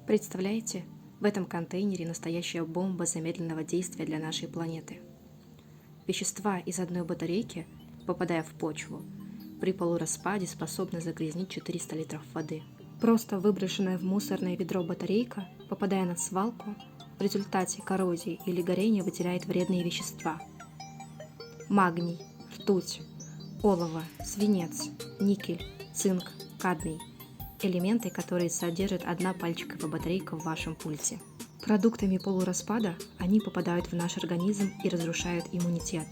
Представляете, в этом контейнере настоящая бомба замедленного действия для нашей планеты. Вещества из одной батарейки, попадая в почву, при полураспаде способны загрязнить 400 литров воды. Просто выброшенная в мусорное ведро батарейка, попадая на свалку, в результате коррозии или горения выделяет вредные вещества. Магний, ртуть, олово, свинец, никель, цинк, кадмий – элементы, которые содержат одна пальчиковая батарейка в вашем пульте. Продуктами полураспада они попадают в наш организм и разрушают иммунитет.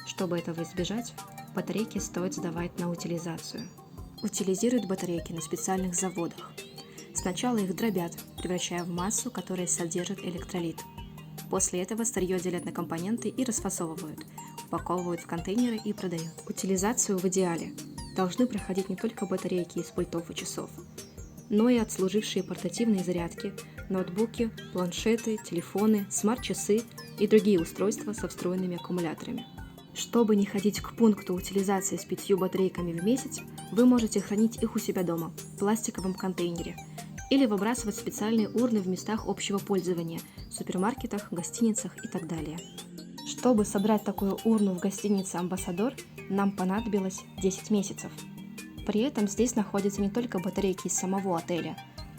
Чтобы этого избежать, батарейки стоит сдавать на утилизацию. Утилизируют батарейки на специальных заводах. Сначала их дробят, превращая в массу, которая содержит электролит. После этого старье делят на компоненты и расфасовывают, упаковывают в контейнеры и продают. Утилизацию в идеале должны проходить не только батарейки из пультов и часов, но и отслужившие портативные зарядки, ноутбуки, планшеты, телефоны, смарт-часы и другие устройства со встроенными аккумуляторами. Чтобы не ходить к пункту утилизации с 5 батарейками в месяц, вы можете хранить их у себя дома, в пластиковом контейнере, или выбрасывать в специальные урны в местах общего пользования, в супермаркетах, гостиницах и так далее. Чтобы собрать такую урну в гостинице «Амбассадор», нам понадобилось 10 месяцев. При этом здесь находятся не только батарейки из самого отеля,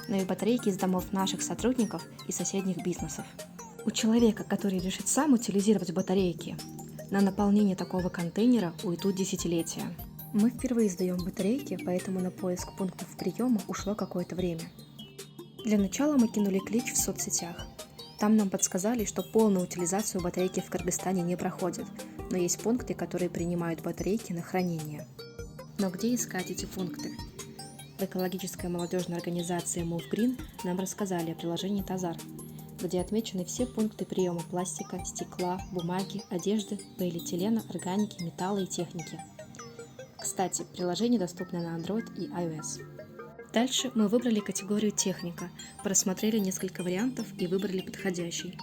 но и батарейки из домов наших сотрудников и соседних бизнесов. У человека, который решит сам утилизировать батарейки, на наполнение такого контейнера уйдут десятилетия. Мы впервые сдаем батарейки, поэтому на поиск пунктов приема ушло какое-то время. Для начала мы кинули клич в соцсетях. Там нам подсказали, что полную утилизацию батарейки в Кыргызстане не проходит, но есть пункты, которые принимают батарейки на хранение. Но где искать эти пункты? В экологической молодежной организации Move Green нам рассказали о приложении Тазар, где отмечены все пункты приема пластика, стекла, бумаги, одежды, полиэтилена, органики, металла и техники. Кстати, приложение доступно на Android и iOS. Дальше мы выбрали категорию «Техника», просмотрели несколько вариантов и выбрали подходящий.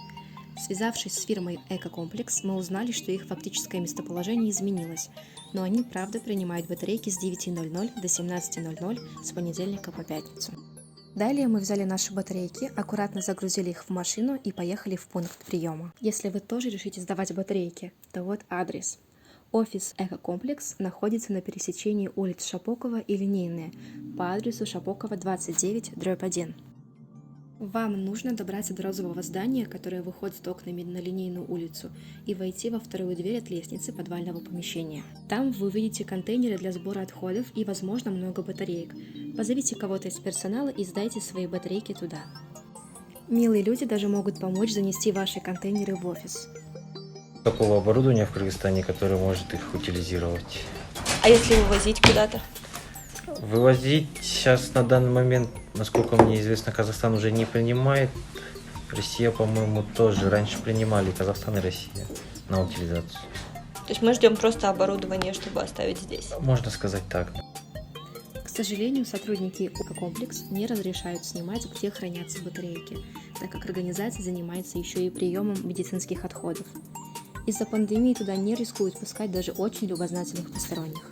Связавшись с фирмой «Экокомплекс», мы узнали, что их фактическое местоположение изменилось, но они, правда, принимают батарейки с 9:00 до 17:00 с понедельника по пятницу. Далее мы взяли наши батарейки, аккуратно загрузили их в машину и поехали в пункт приема. Если вы тоже решите сдавать батарейки, то вот адрес. Офис «Экокомплекс» находится на пересечении улиц Шапокова и Линейная по адресу Шапокова 29/1. Вам нужно добраться до розового здания, которое выходит окнами на Линейную улицу, и войти во вторую дверь от лестницы подвального помещения. Там вы увидите контейнеры для сбора отходов и, возможно, много батареек. Позовите кого-то из персонала и сдайте свои батарейки туда. Милые люди даже могут помочь занести ваши контейнеры в офис. Такого оборудования в Кыргызстане, которое может их утилизировать. А если вывозить куда-то? Вывозить сейчас на данный момент, насколько мне известно, Казахстан уже не принимает. Россия, по-моему, тоже раньше принимали, Казахстан и Россия, на утилизацию. То есть мы ждем просто оборудование, чтобы оставить здесь? Можно сказать так. К сожалению, сотрудники Экокомплекс не разрешают снимать, где хранятся батарейки, так как организация занимается еще и приемом медицинских отходов. Из-за пандемии туда не рискуют пускать даже очень любознательных посторонних.